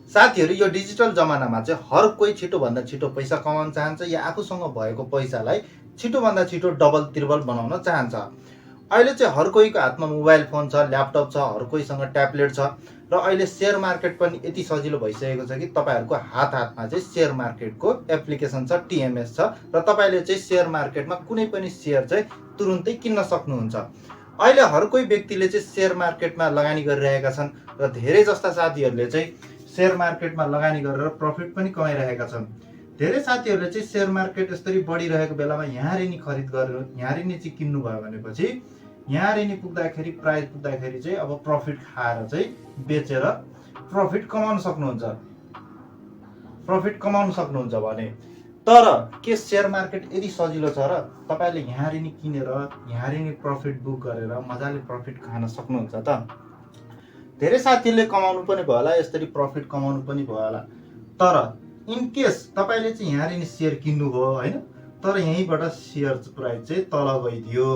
साथीहरु, यो डिजिटल जमानामा चाहिँ हर कोही छिटोभन्दा छिटो पैसा कमाउन चाहन्छ या आफूसँग भएको पैसालाई छिटोभन्दा छिटो डबल त्रिबल बनाउन चाहन्छ। अहिले चाहिँ हर कोहीको हातमा मोबाइल फोन छ, ल्यापटप छ, हर कोहीसँग ट्याब्लेट छ र अहिले शेयर मार्केट पनि यति सजिलो भइसकेको छ कि तपाईहरुको हातमा चाहिँ शेयर मार्केटको एप्लिकेसन छ, टिएमएस छ र तपाईले चाहिँ शेयर मार्केटमा कुनै पनि शेयर चाहिँ तुरुन्तै किन्न सक्नुहुन्छ। अहिले हर कोही व्यक्तिले चाहिँ शेयर मार्केटमा लगानी गरिरहेका छन् र धेरै जस्ता साथीहरुले चाहिँ शेयर मार्केटमा लगानी गरेर प्रफिट पनि कमाइरहेका छन्। धेरै साथीहरुले चाहिँ शेयर मार्केट यसरी बढिरहेको बेलामा यहाँरी नि खरिद गरेर यहाँरी नि चाहिँ किन्नु भयो भनेपछि यहाँरी नि पुग्दाखेरि प्राइस पुग्दाखेरि चाहिँ अब प्रफिट खाएर चाहिँ बेचेर प्रफिट कमाउन सक्नुहुन्छ भने तर के शेयर मार्केट यदि सजिलो छ र तपाईले यहाँरी नि किनेर यहाँरी नि प्रफिट बुक गरेर मजाले प्रफिट खान सक्नुहुन्छ त? धेरै साथीले कमाउनु पनि भयो होला, यसरी प्रफिट कमाउनु पनि भयो होला। तर इन केस तपाईले चाहिँ यहाँरी नि शेयर किन्नु भयो हैन, तर यहीँबाट शेयर प्राइस चाहिँ तल गइदियो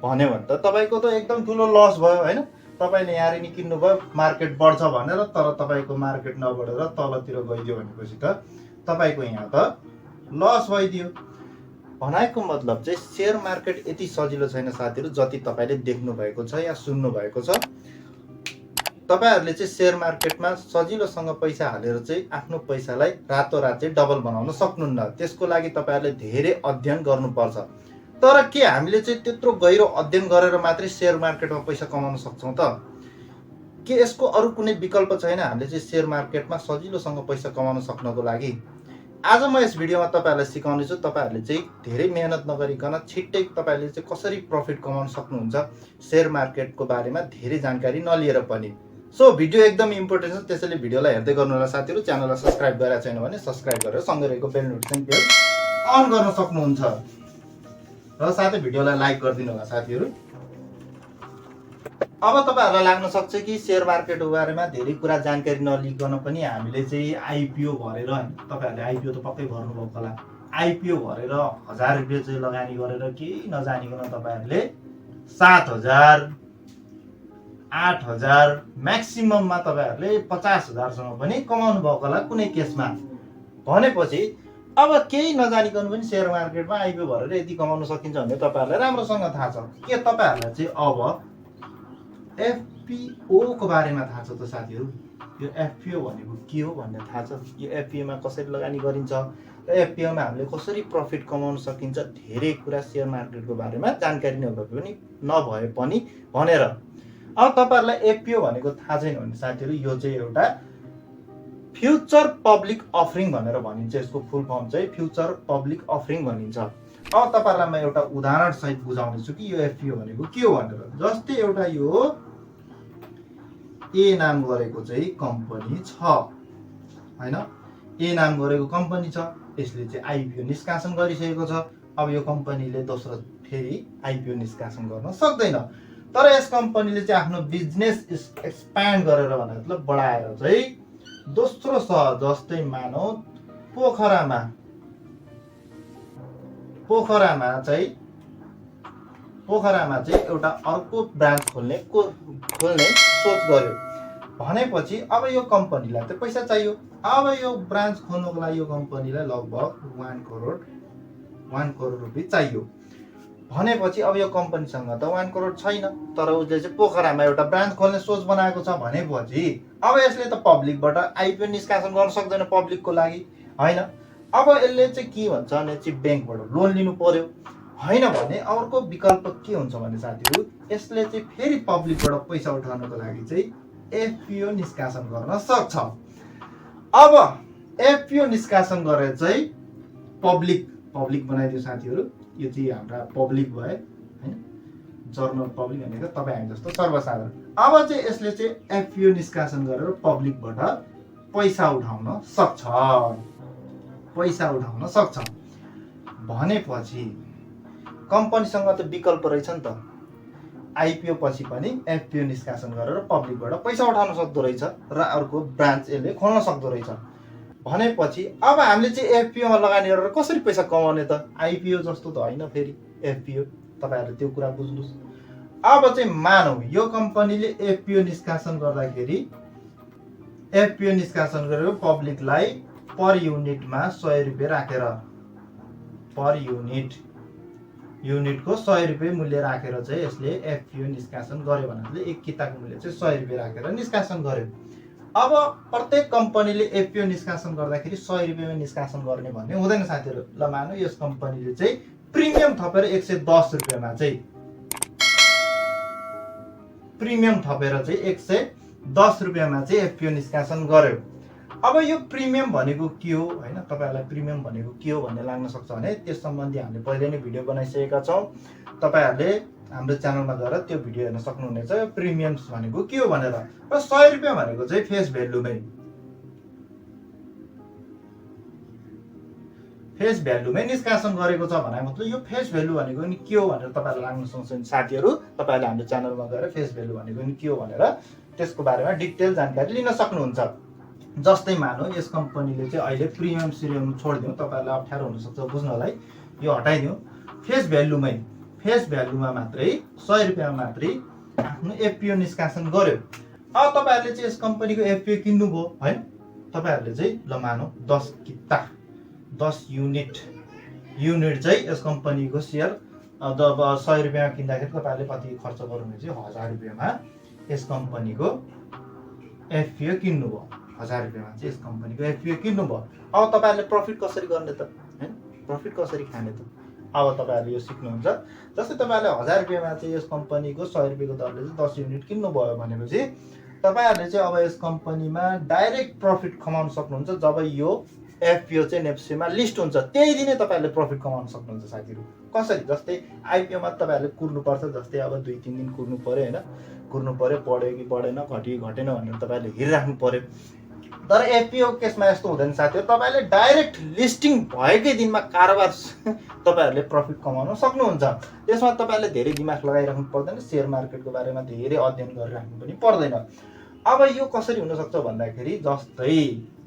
भन्यो भने त तपाईको त एकदम ठुलो लस भयो हैन। तपाईले यहाँरी नि किन्नु भयो, मार्केट बढ्छ भनेर, तर तपाईको मार्केट नबढेर तलतिर गइदियो भनेपछि त तपाईको यहाँ त लस भइदियो। भनाइको मतलब चाहिँ शेयर मार्केट यति सजिलो छैन साथीहरु जति तपाईले देख्नु भएको छ या सुन्नु भएको छ। तपाईहरुले चाहिँ शेयर मार्केटमा सजिलोसँग पैसा हालेर चाहिँ आफ्नो पैसालाई रातोरात चाहिँ डबल बनाउन सक्नुहुन्न। त्यसको लागि तपाईहरुले धेरै अध्ययन गर्नुपर्छ। तर के हामीले चाहिँ त्यत्रो गहिरो अध्ययन गरेर मात्रै शेयर मार्केटमा पैसा कमाउन सक्छौं त? के यसको अरु कुनै विकल्प छैन हामीले चाहिँ शेयर मार्केटमा सजिलोसँग पैसा कमाउन सक्नको लागि? आज म यस भिडियोमा तपाईहरुलाई सिकाउने छु। तपाईहरुले चाहिँ धेरै मेहनत नगरिकन छिट्टै तपाईले चाहिँ कसरी प्रफिट कमाउन सक्नुहुन्छ शेयर मार्केटको बारेमा धेरै जानकारी नलिएर पनि। सो भिडियो एकदम इम्पोर्टेन्ट छ, त्यसैले भिडियोलाई हेर्दै गर्नु होला साथीहरु। च्यानललाई सब्स्क्राइब गरेर छैन भने सब्स्क्राइब गरेर सँगै रहेको बेल नोटिफिकेसन बेल अन गर्न सक्नुहुन्छ र साथै भिडियोलाई लाइक गरिदिनु होला साथीहरु। अब तपाईहरुलाई लाग्न सक्छ कि शेयर मार्केटको बारेमा धेरै कुरा जानकारी नलिकन पनि हामीले चाहिँ आईपीओ भरेर हैन, तपाईहरुले आईपीओ त पक्कै भर्नु भएको होला। आईपीओ भरेर 1000 रुपैयाँ चाहिँ लगानी गरेर केही नजानिकन तपाईहरुले 7000 8000 म्याक्सिमममा तपाईहरुले 50000 सम्म पनि कमाउनु भएको होला कुनै केसमा। भनेपछि अब केही नजानिकन पनि शेयर मार्केटमा आईपीओ भरेर यति कमाउन सकिन्छ भन्ने तपाईहरुलाई राम्रोसँग थाहा छ। के तपाईहरुलाई चाहिँ अब एफपीओ को बारेमा थाहा छ त साथीहरु? यो एफपीओ भनेको के हो भन्ने थाहा छ? यो एफपीओ मा कसरी लगानी गरिन्छ र एफपीओ मा हामीले कसरी प्रफिट कमाउन सकिन्छ, धेरै कुरा शेयर मार्केटको बारेमा जानकारी नभए पनि भनेर। अब तपाईहरुलाई एफपीओ भनेको थाहा छैन भने साथीहरु यो चाहिँ एउटा फ्युचर पब्लिक अफरिङ भनेर भनिन्छ। यसको फुल फर्म चाहिँ फ्युचर पब्लिक अफरिङ भनिन्छ। अब तपाईहरुलाई म एउटा उदाहरण सहित बुझाउने छु कि यो एफपीओ भनेको के हो भनेर। जस्तै एउटा यो ए नाम गरेको चाहिँ कम्पनी छ हैन, ए नाम गरेको कम्पनी छ, यसले चाहिँ आईपीओ निष्कासन गरिसकेको छ। अब यो कम्पनीले दोस्रो फेरि आईपीओ निष्कासन गर्न सक्दैन, तर यस कम्पनीले चाहिँ आफ्नो बिजनेस एक्सप्यान्ड गरेर मतलब बढाएर चाहिँ दोस्रो सहर जस्तै मानौ पोखरामा चाहिँ एउटा अर्को ब्रान्च खोल्ने सोच गर्यो भनेपछि अब यो कम्पनीलाई त पैसा चाहियो। अब यो ब्रान्च खोल्नको लागि यो कम्पनीलाई लगभग 1 करोड रुपैयाँ चाहियो भनेपछि अब यो कम्पनीसँग त 1 करोड छैन, तर उसले चाहिँ पोखरामा एउटा ब्रान्च खोल्ने सोच बनाएको छ भनेपछि अब यसले त पब्लिकबाट आईपीओ निष्कासन गर्न सक्दैन पब्लिकको लागि हैन। अब यसले चाहिँ के भन्छ भने चाहिँ बैंकबाट लोन लिनु पर्यो हैन भने अर्को विकल्प के हुन्छ भने साथीहरु यसले चाहिँ फेरि पब्लिकबाट पैसा उठाउनको लागि चाहिँ एफपीओ निष्कासन गर्न सक्छ। अब एफपीओ निष्कासन गरेर चाहिँ पब्लिक बनाइदियो साथीहरु। यो चाहिँ हाम्रा पब्लिक भए हैन, जर्नल पब्लिक भनेको तपाई हामी जस्तो सर्वसाधारण। अब चाहिँ यसले चाहिँ एफपीओ निष्कासन गरेर पब्लिकबाट पैसा उठाउन सक्छ भनेपछि कम्पनीसँग त विकल्प रहेछ नि त। आईपीओ पछि पनि एफपीओ निष्कासन गरेर पब्लिकबाट पैसा उठाउन सक्दो रहेछ र अर्को ब्रान्च यसले खोल्न सक्दो रहेछ भनेपछि अब हामीले चाहिँ एफपीओ मा लगानी गरेर कसरी पैसा कमाउने त? आईपीओ जस्तो त हैन फेरि एफपीओ, तपाईहरुले त्यो कुरा बुझ्नुस्। अब चाहिँ मानौ यो कम्पनीले एफपीओ निष्कासन गर्दाखेरि एफपिओ निष्कासन गरेको पब्लिकलाई पर युनिटमा 100 रुपियाँ राखेर, पर युनिटको 100 रुपियाँ मूल्य राखेर चाहिँ यसले एफपिओ निष्कासन गर्यो भने एक किताको मूल्य चाहिँ 100 रुपियाँ राखेर निष्कासन गर्यो। अब प्रत्येक कम्पनीले एफपिओ निष्कासन गर्दाखेरि 100 रुपियाँमा निष्कासन गर्ने भन्ने हुँदैन साथीहरू। ल मानौ यस कम्पनीले चाहिँ प्रिमियम थपेर 110 रुपियाँमा चाहिँ प्रिमियम थपेर चाहिँ 110 रुपियाँमा चाहिँ एफपिओ निष्कासन गर्यो। अब यो प्रिमियम भनेको के हो हैन, तपाईहरुलाई प्रिमियम भनेको के हो भन्ने लाग्न सक्छ भने त्यस सम्बन्धी हामीले पहिले नै भिडियो बनाइसकेका छौं। तपाईहरुले हाम्रो च्यानलमा गएर त्यो भिडियो हेर्न सक्नुहुनेछ प्रिमियम्स भनेको के हो भनेर। र 100 रुपैयाँ भनेको चाहिँ फेस भ्यालुमै निष्कासन गरेको छ भने मतलब यो फेस भ्यालु भनेको नि के हो भनेर तपाईहरुलाई लाग्न सक्छ साथीहरु। तपाईहरुले हाम्रो च्यानलमा गएर फेस भ्यालु भनेको नि के हो भनेर त्यसको बारेमा डिटेल जानकारी लिन सक्नुहुन्छ। जस्तै मानौ यस कम्पनीले चाहिँ अहिले प्रिमियम सिरियम छोड्दियौ, तपाईहरुलाई अप्ठ्यारो हुन सक्छ बुझ्नलाई, यो हटाइदियौ। फेस भ्यालुमा मात्रै 100 रुपैयाँमा मात्रै आफ्नो एफपिओ निष्कासन गर्यो। अब तपाईहरुले चाहिँ यस कम्पनीको एफपिओ किन्नु भो हैन, तपाईहरुले चाहिँ ल मानौ 10 किता 10 युनिट चाहिँ यस कम्पनीको शेयर अब 100 रुपैयाँमा किन्दाखेरि तपाईहरुले कति खर्च गर्नुहुन्छ चाहिँ 1000 रुपैयाँमा यस कम्पनीको एफपिओ किन्नु भो। 1000 रुपैयाँमा चाहिँ यस कम्पनीको एफपिओ किन्नु भो। अब तपाईहरुले प्रफिट कसरी गर्ने त हैन, प्रफिट कसरी खाने त अब तपाईहरुले यो सिक्नुहुन्छ। जस्तै तपाईहरुले 1000 रुपैयाँमा चाहिँ यस कम्पनीको 100 रुपैयाँको दरले चाहिँ 10 युनिट किन्नु भयो भनेपछि तपाईहरुले चाहिँ अब यस कम्पनीमा डाइरेक्ट प्रफिट कमाउन सक्नुहुन्छ। जब यो एफपिओ चाहिँ नेप्सीमा लिस्ट हुन्छ त्यही दिनै तपाईहरुले प्रफिट कमाउन सक्नुहुन्छ साथीहरु। कसरी, जस्तै आइपिओमा तपाईहरुले कुर्नु पर्छ, जस्तै अब 2-3 दिन कुर्नु पर्यो हैन, कुर्नु पर्यो, बढ्यो कि बढेन घट्यो कि घटेन भनेर तपाईहरुले हेरिराख्नु पर्यो। तर एफपिओ केसमा यस्तो हुँदैन साथीहरु, तपाईहरुले डाइरेक्ट लिस्टिङ भएकै दिनमा कारोबार तपाईहरुले प्रफिट कमाउन सक्नुहुन्छ। त्यसमा तपाईहरुले धेरै दिमाग लगाइराख्नु पर्दैन, शेयर मार्केटको बारेमा धेरै अध्ययन गरिराख्नु पनि पर्दैन। अब यो कसरी हुन सक्छ भन्दाखेरि जस्तै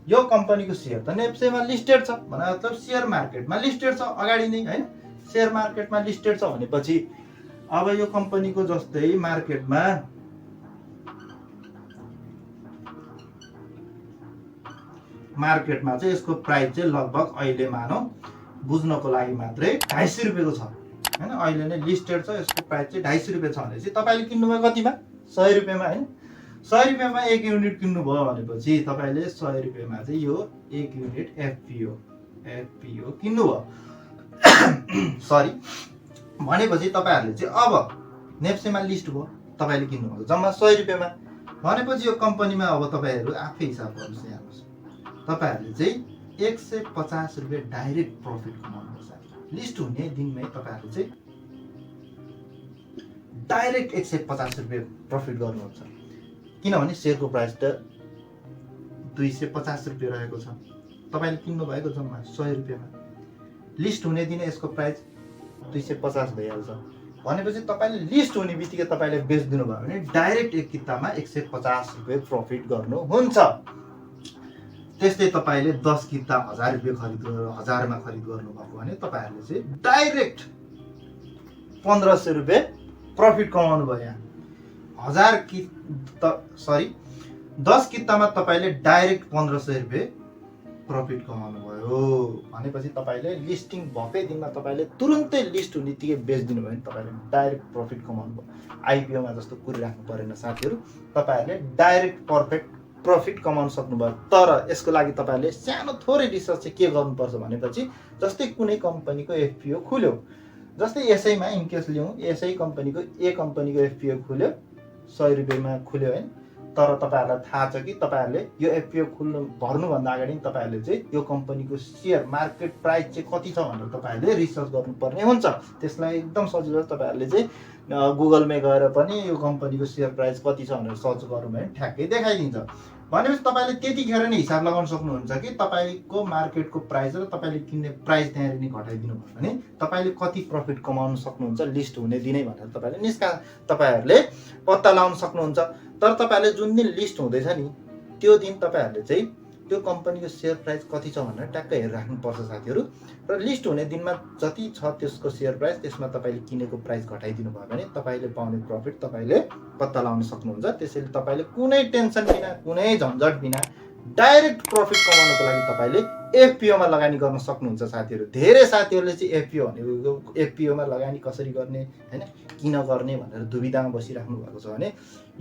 यो कम्पनीको शेयर त नेप्सेमा लिस्टेड छ भने मतलब शेयर मार्केटमा लिस्टेड छ अगाडि नै हैन, शेयर मार्केटमा लिस्टेड छ भनेपछि अब यो कम्पनीको जस्तै मार्केटमा चाहिँ यसको प्राइस चाहिँ लगभग अहिले मानौ बुझ्नको लागि मात्रै 250 रुपैयाँको छ हैन। अहिले नै लिस्टेड छ, यसको प्राइस चाहिँ 250 रुपैयाँ छ भनेपछि तपाईले किन्नुभयो कतिमा 100 रुपैयाँमा हैन। 100 रुपैयाँमा 1 युनिट किन्नुभयो भनेपछि तपाईले 100 रुपैयाँमा चाहिँ यो 1 युनिट एफपिओ किन्नुभयो सरी भनेपछि तपाईहरुले चाहिँ अब नेप्सेमा लिस्ट भयो, तपाईले किन्नुभयो जम्मा 100 रुपैयाँमा भनेपछि यो कम्पनीमा अब तपाईहरु आफै हिसाब गर्नुस्। हेर्नुस् तपाईहरुले चाहिँ 150 रुपैयाँ डाइरेक्ट प्रफिट कमाउनुहुन्छ। लिस्ट हुने दिनमै तपाईहरुले चाहिँ डाइरेक्ट 150 रुपैयाँ प्रफिट गर्नुहुन्छ, किनभने शेयरको प्राइस त 250 रुपैयाँ रहेको छ, तपाईले किन्नु भएको जम्मा 100 रुपैयाँमा, लिस्ट हुने दिन यसको प्राइस 250 भइहाल्छ भनेपछि तपाईले लिस्ट हुने बित्तिकै तपाईले बेच्दिनु भयो भने डाइरेक्ट एक कितामा 150 रुपैयाँ प्रफिट गर्नुहुन्छ। त्यस्तै तपाईले 10 किता 1000 रुपैयाँ खरिद गरेर 1000 मा खरिद गर्नुभएको भने तपाईहरुले चाहिँ डाइरेक्ट 1500 रुपैयाँ प्रफिट कमाउनु भयो। यहाँ 10 कितामा तपाईले डाइरेक्ट 1500 रुपैयाँ प्रफिट कमाउनु भयो भनेपछि तपाईले लिस्टिङ भएकै दिनमा तपाईले तुरुन्तै लिस्ट हुने बित्तिकै बेच्दिनु भयो भने तपाईले डाइरेक्ट प्रफिट कमाउनु भयो। आइपिओमा जस्तो कुरिराख्नु परेन साथीहरु, तपाईहरुले डाइरेक्ट प्रफिट कमाउन सक्नुभयो। तर यसको लागि तपाईहरुले सानो थोरै रिसर्च चाहिँ के गर्नुपर्छ भनेपछि जस्तै कुनै कम्पनीको एफपिओ खुल्यो, जस्तै यसैमा इन केस लियौं यसै कम्पनीको एफपिओ खुल्यो 100 रुपैयाँमा खुल्यो हैन। तर तपाईहरुलाई थाहा छ कि तपाईहरुले यो एफपिओ भर्नु भन्दा अगाडि तपाईहरुले चाहिँ यो कम्पनीको शेयर मार्केट प्राइस चाहिँ कति छ भनेर तपाईहरुले रिसर्च गर्नुपर्ने हुन्छ। त्यसलाई एकदम सजिलो छ, तपाईहरुले चाहिँ गुगलमै गएर पनि यो कम्पनीको शेयर प्राइस कति छ भनेर सर्च गर्नु भने ठ्याक्कै देखाइदिन्छ। भनेपछि तपाईले त्यतिखेर नै हिसाब लगाउन सक्नुहुन्छ कि तपाईको मार्केटको प्राइस र तपाईले किन्ने प्राइस त्यहाँनिर नि घटाइदिनु भयो भने तपाईले कति प्रफिट कमाउन सक्नुहुन्छ लिस्ट हुने दिनै भनेर तपाईहरुले पत्ता लगाउन सक्नुहुन्छ। तर तपाईहरुले जुन दिन लिस्ट हुँदैछ नि त्यो दिन तपाईहरुले चाहिँ त्यो कम्पनीको सेयर प्राइस कति छ भनेर ट्याक्क हेरिराख्नुपर्छ साथीहरू। र लिस्ट हुने दिनमा जति छ त्यसको सेयर प्राइस त्यसमा तपाईँले किनेको प्राइस घटाइदिनु भयो भने तपाईँले पाउने प्रफिट तपाईँले पत्ता लगाउन सक्नुहुन्छ। त्यसैले तपाईँले कुनै टेन्सन बिना कुनै झन्झट बिना डाइरेक्ट प्रफिट कमाउनको लागि तपाईँले एफपिओमा लगानी गर्न सक्नुहुन्छ साथीहरू। धेरै साथीहरूले चाहिँ एफपिओ भनेको एफपिओमा लगानी कसरी गर्ने हैन किन गर्ने भनेर दुविधामा बसिराख्नु भएको छ भने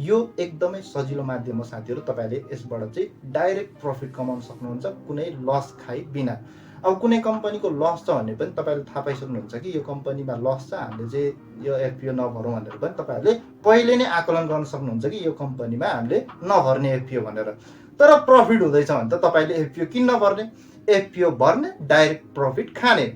यो एकदमै सजिलो माध्यम हो साथीहरू। तपाईँले यसबाट चाहिँ डाइरेक्ट प्रफिट कमाउन सक्नुहुन्छ कुनै लस खाइ बिना। अब कुनै कम्पनीको लस छ भने पनि तपाईँले थाहा पाइसक्नुहुन्छ कि यो कम्पनीमा लस छ, हामीले चाहिँ यो एफपिओ नभरौँ भनेर पनि तपाईँहरूले पहिले नै आकलन गर्न सक्नुहुन्छ कि यो कम्पनीमा हामीले नभर्ने एफपिओ भनेर। तर प्रफिट हुँदैछ भने त तपाईँले एफपिओ किन नभर्ने, एफपिओ भर्ने, डाइरेक्ट प्रफिट खाने।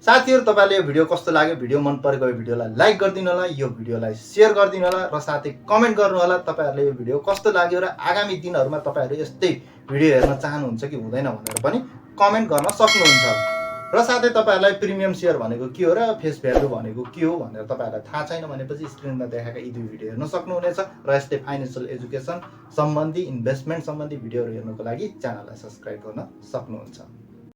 साथीहरू तपाईँले यो भिडियो कस्तो लाग्यो, भिडियो मन परेको यो भिडियोलाई लाइक गरिदिनु होला, यो भिडियोलाई सेयर गरिदिनु होला र साथै कमेन्ट गर्नु होला तपाईँहरूले यो भिडियो कस्तो लाग्यो र आगामी दिनहरूमा तपाईँहरू यस्तै भिडियो हेर्न चाहनुहुन्छ कि हुँदैन भनेर पनि कमेन्ट गर्न सक्नुहुन्छ। र साथै तपाईँहरूलाई प्रिमियम सेयर भनेको के हो र फेस भ्यालु भनेको के हो भनेर तपाईँहरूलाई थाहा छैन भनेपछि स्क्रिनमा देखाएका यी 2 भिडियो हेर्न सक्नुहुनेछ र यस्तै फाइनेन्सियल एजुकेसन सम्बन्धी इन्भेस्टमेन्ट सम्बन्धी भिडियोहरू हेर्नको लागि च्यानललाई सब्स्क्राइब गर्न सक्नुहुन्छ।